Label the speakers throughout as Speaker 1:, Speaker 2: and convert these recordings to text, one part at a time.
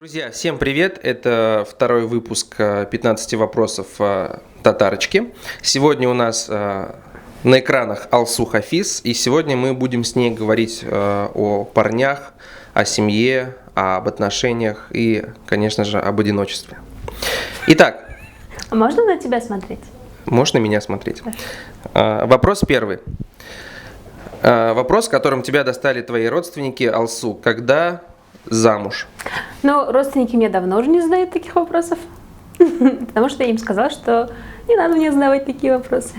Speaker 1: Друзья, всем привет! Это второй выпуск 15 вопросов Татарочки. Сегодня у нас на экранах Алсу Хафиз, и сегодня мы будем с ней говорить о парнях, о семье, об отношениях и, конечно же, об одиночестве. Итак.
Speaker 2: Можно на тебя смотреть?
Speaker 1: Можно на меня смотреть. Вопрос первый. Вопрос, которым тебя достали твои родственники, Алсу. Когда замуж?
Speaker 2: Ну, родственники мне давно уже не задают таких вопросов, потому что я им сказала, что не надо мне задавать такие вопросы.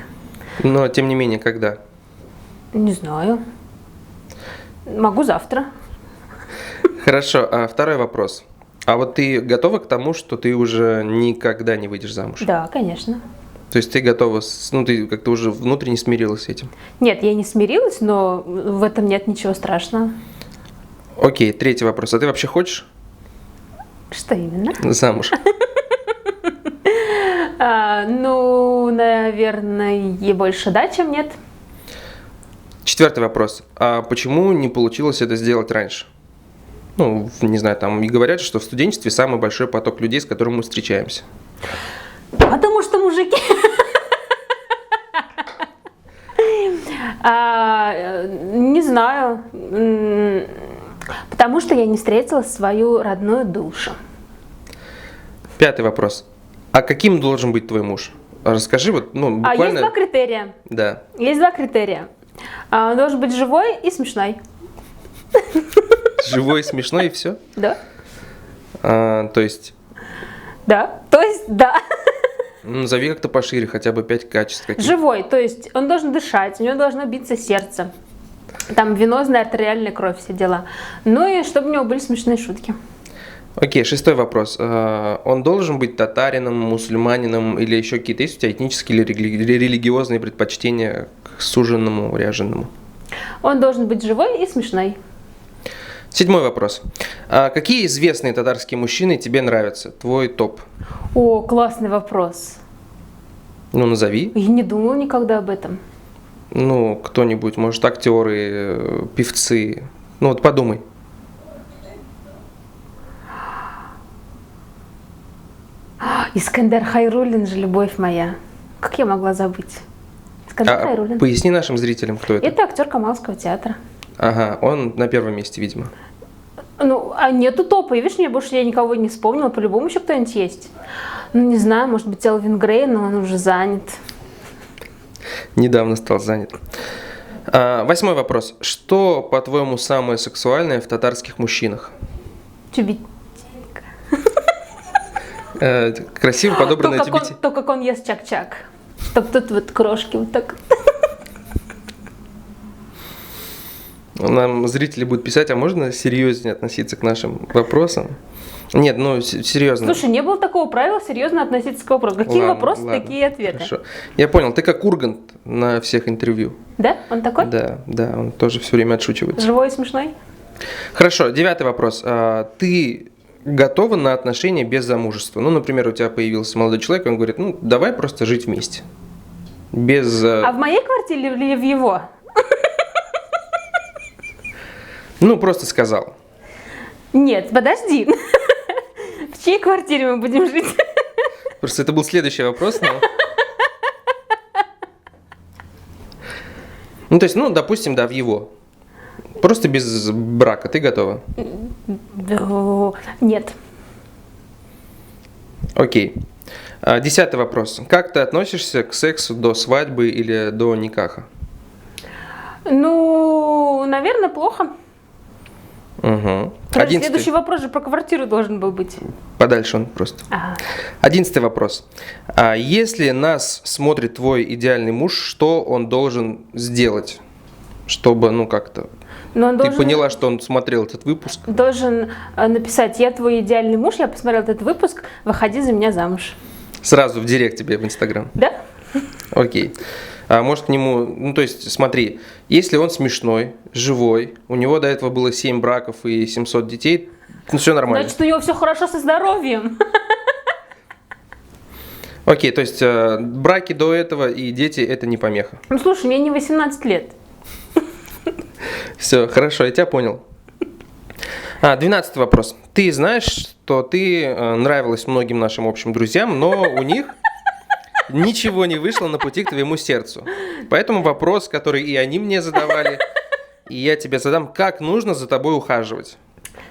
Speaker 1: Но, тем не менее, когда?
Speaker 2: Не знаю. Могу завтра.
Speaker 1: Хорошо, второй вопрос. А вот ты готова к тому, что ты уже никогда не выйдешь замуж?
Speaker 2: Да, конечно.
Speaker 1: То есть ты готова, ты как-то уже внутренне смирилась с этим?
Speaker 2: Нет, я не смирилась, но в этом нет ничего страшного.
Speaker 1: Окей, третий вопрос. А ты вообще хочешь?
Speaker 2: Что именно?
Speaker 1: Замуж.
Speaker 2: Ну, наверное, больше да, чем нет.
Speaker 1: Четвертый вопрос. А почему не получилось это сделать раньше? Ну, не знаю, там и говорят, что в студенчестве самый большой поток людей, с которым мы встречаемся.
Speaker 2: Потому что мужики. Не знаю. Потому что я не встретила свою родную душу.
Speaker 1: Пятый вопрос. А каким должен быть твой муж? Расскажи вот, буквально...
Speaker 2: Есть два критерия.
Speaker 1: Да.
Speaker 2: Есть два критерия. Он должен быть живой и смешной.
Speaker 1: Живой, смешной и все?
Speaker 2: Да.
Speaker 1: То есть...
Speaker 2: Да, то есть да.
Speaker 1: Назови как-то пошире, хотя бы 5 качеств каких.
Speaker 2: Живой, то есть он должен дышать, у него должно биться сердце. Там венозная, артериальная кровь, все дела. Ну и чтобы у него были смешные шутки.
Speaker 1: Окей, шестой вопрос. Он должен быть татарином, мусульманином или еще какие-то есть у тебя этнические или религиозные предпочтения к суженному, ряженому?
Speaker 2: Он должен быть живой и смешной.
Speaker 1: Седьмой вопрос. Какие известные татарские мужчины тебе нравятся? Твой топ.
Speaker 2: О, классный вопрос.
Speaker 1: Назови.
Speaker 2: Я не думала никогда об этом.
Speaker 1: Кто-нибудь, может, актеры, певцы. Подумай.
Speaker 2: Искандер Хайруллин же любовь моя. Как я могла забыть? Искандер Хайруллин.
Speaker 1: Поясни нашим зрителям, кто это.
Speaker 2: Это актер Камалского театра.
Speaker 1: Ага, он на первом месте, видимо.
Speaker 2: А нету топа. И видишь, я никого не вспомнила. По-любому еще кто-нибудь есть. Не знаю, может быть, Элвин Грей, но он уже занят.
Speaker 1: Недавно стал занят. Восьмой вопрос. Что, по-твоему, самое сексуальное в татарских мужчинах?
Speaker 2: Чубить.
Speaker 1: Красиво подобранное чубить.
Speaker 2: То, как он ест чак-чак. Чтоб тут вот крошки вот так.
Speaker 1: Нам зрители будут писать, а можно серьезнее относиться к нашим вопросам? Нет, серьезно.
Speaker 2: Слушай, не было такого правила серьезно относиться к вопросу. Какие вопросы, такие ответы.
Speaker 1: Хорошо. Я понял, ты как Ургант на всех интервью.
Speaker 2: Да? Он такой?
Speaker 1: Да, он тоже все время отшучивается.
Speaker 2: Живой и смешной?
Speaker 1: Хорошо, девятый вопрос. Ты готова на отношения без замужества? Например, у тебя появился молодой человек, он говорит, давай просто жить вместе. Без...
Speaker 2: А в моей квартире или в его?
Speaker 1: Просто сказал.
Speaker 2: Нет, подожди. В чьей квартире мы будем жить?
Speaker 1: Просто это был следующий вопрос, то есть, допустим, да, в его. Просто без брака. Ты готова?
Speaker 2: Нет.
Speaker 1: Окей. 10-й вопрос. Как ты относишься к сексу до свадьбы или до никаха?
Speaker 2: Наверное, плохо.
Speaker 1: Угу.
Speaker 2: Следующий вопрос же про квартиру должен был быть.
Speaker 1: Подальше он просто.
Speaker 2: Ага.
Speaker 1: 11-й вопрос. Если нас смотрит твой идеальный муж, что он должен сделать, чтобы, как-то... Ты поняла, что он смотрел этот выпуск?
Speaker 2: Должен написать: я твой идеальный муж, я посмотрел этот выпуск, выходи за меня замуж.
Speaker 1: Сразу в директ тебе в Инстаграм?
Speaker 2: Да.
Speaker 1: Окей. А может к нему, то есть смотри, если он смешной, живой, у него до этого было 7 браков и 700 детей, все нормально.
Speaker 2: Значит, у него все хорошо со здоровьем.
Speaker 1: Окей, то есть браки до этого и дети это не помеха.
Speaker 2: Слушай, мне не 18 лет. Все,
Speaker 1: хорошо, я тебя понял. 12-й вопрос. Ты знаешь, что ты нравилась многим нашим общим друзьям, но у них ничего не вышло на пути к твоему сердцу. Поэтому вопрос, который и они мне задавали, и я тебе задам: как нужно за тобой ухаживать?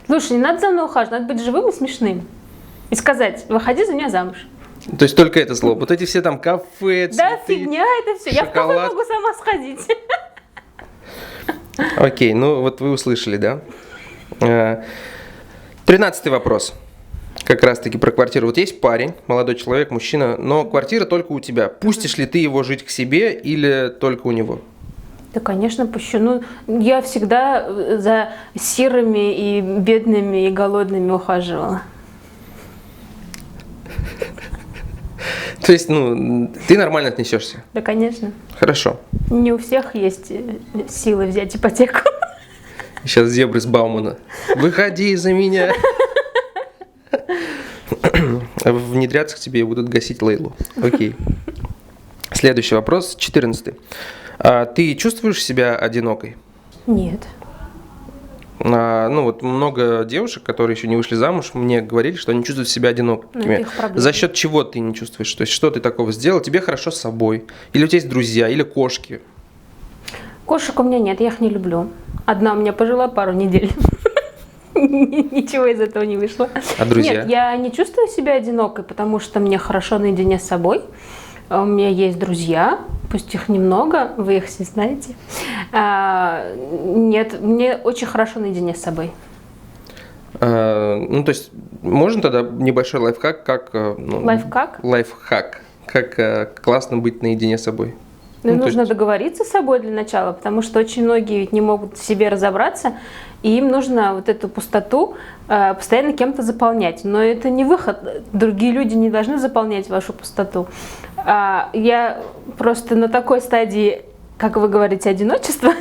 Speaker 2: Слушай, не надо за мной ухаживать, надо быть живым и смешным. И сказать: выходи за меня замуж.
Speaker 1: То есть только это слово. Вот эти все там кафе, цветы,
Speaker 2: да, фигня это все. Я в кафе
Speaker 1: шоколад.
Speaker 2: могу сама сходить.
Speaker 1: Окей, ну вот вы услышали, да? 13-й вопрос. Как раз-таки про квартиру. Вот есть парень, молодой человек, мужчина, но квартира только у тебя. Пустишь ли ты его жить к себе или только у него?
Speaker 2: Да, конечно, пущу. Ну, я всегда за сирыми и бедными и голодными ухаживала.
Speaker 1: То есть, ну, ты нормально отнесешься?
Speaker 2: Да, конечно.
Speaker 1: Хорошо.
Speaker 2: Не у всех есть силы взять ипотеку.
Speaker 1: Сейчас зебры с Баумана. Выходи за меня. Внедряться к тебе и будут гасить Лейлу. Окей. Следующий вопрос, 14-й. Ты чувствуешь себя одинокой?
Speaker 2: Нет.
Speaker 1: Ну вот много девушек, которые еще не вышли замуж, мне говорили, что они чувствуют себя одинокими. За счет чего ты не чувствуешь? То есть что ты такого сделал? Тебе хорошо с собой? Или у тебя есть друзья? Или кошки?
Speaker 2: Кошек у меня нет, я их не люблю. Одна у меня пожила пару недель. Ничего из этого не вышло.
Speaker 1: А друзья?
Speaker 2: Нет, я не чувствую себя одинокой, потому что мне хорошо наедине с собой. У меня есть друзья, пусть их немного, вы их все знаете. Нет, мне очень хорошо наедине с собой.
Speaker 1: Ну, то есть, можно тогда небольшой лайфхак, как...
Speaker 2: Лайфхак?
Speaker 1: Лайфхак. Как классно быть наедине с собой.
Speaker 2: Нужно договориться с собой для начала, потому что очень многие ведь не могут в себе разобраться, и им нужно вот эту пустоту постоянно кем-то заполнять. Но это не выход. Другие люди не должны заполнять вашу пустоту. Я просто на такой стадии, как вы говорите, одиночества,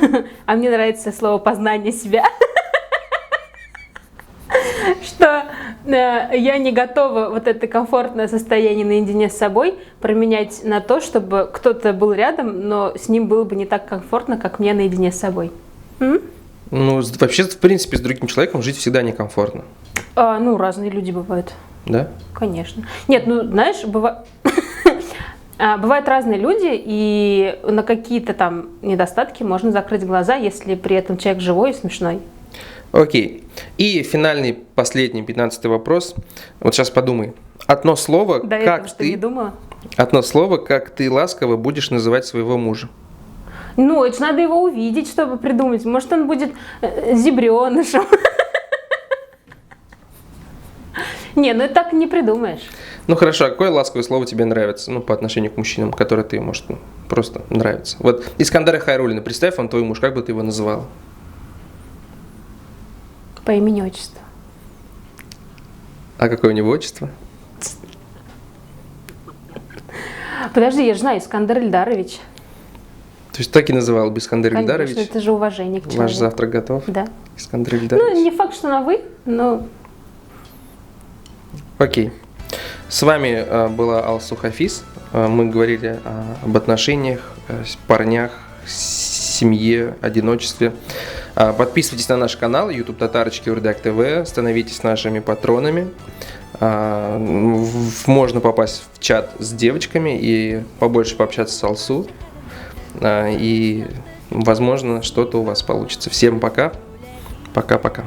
Speaker 2: а мне нравится слово «познание себя», что я не готова вот это комфортное состояние наедине с собой променять на то, чтобы кто-то был рядом, но с ним было бы не так комфортно, как мне наедине с собой.
Speaker 1: Ну, вообще, в принципе, с другим человеком жить всегда некомфортно.
Speaker 2: Разные люди бывают.
Speaker 1: Да?
Speaker 2: Конечно. Нет, знаешь, бывают разные люди, и на какие-то там недостатки можно закрыть глаза, если при этом человек живой и смешной.
Speaker 1: Окей. И финальный, последний, 15-й вопрос. Вот сейчас подумай. Одно слово,
Speaker 2: До этого, что не думала?
Speaker 1: Одно слово, как ты ласково будешь называть своего мужа.
Speaker 2: Это же надо его увидеть, чтобы придумать. Может, он будет зебренышем. Это так не придумаешь.
Speaker 1: Ну хорошо, а какое ласковое слово тебе нравится, по отношению к мужчинам, которое ты, может, просто нравится? Вот Искандер Хайруллин, представь, он твой муж, как бы ты его называла?
Speaker 2: По имени, отчеству.
Speaker 1: А какое у него отчество?
Speaker 2: Подожди, я же знаю, Искандер Ильдарович.
Speaker 1: То есть так и называл бы Искандер Ильдарович?
Speaker 2: Конечно, это же уважение к человеку.
Speaker 1: Ваш завтрак готов?
Speaker 2: Да.
Speaker 1: Искандер Ильдарович.
Speaker 2: Не факт, что на «вы», но...
Speaker 1: Окей. С вами была Алсу Хафиз. Мы говорили об отношениях, парнях, семье, одиночестве. Подписывайтесь на наш канал YouTube Татарочки Урдак ТВ, становитесь нашими патронами. Можно попасть в чат с девочками и побольше пообщаться с Алсу. И, возможно, что-то у вас получится. Всем пока. Пока-пока.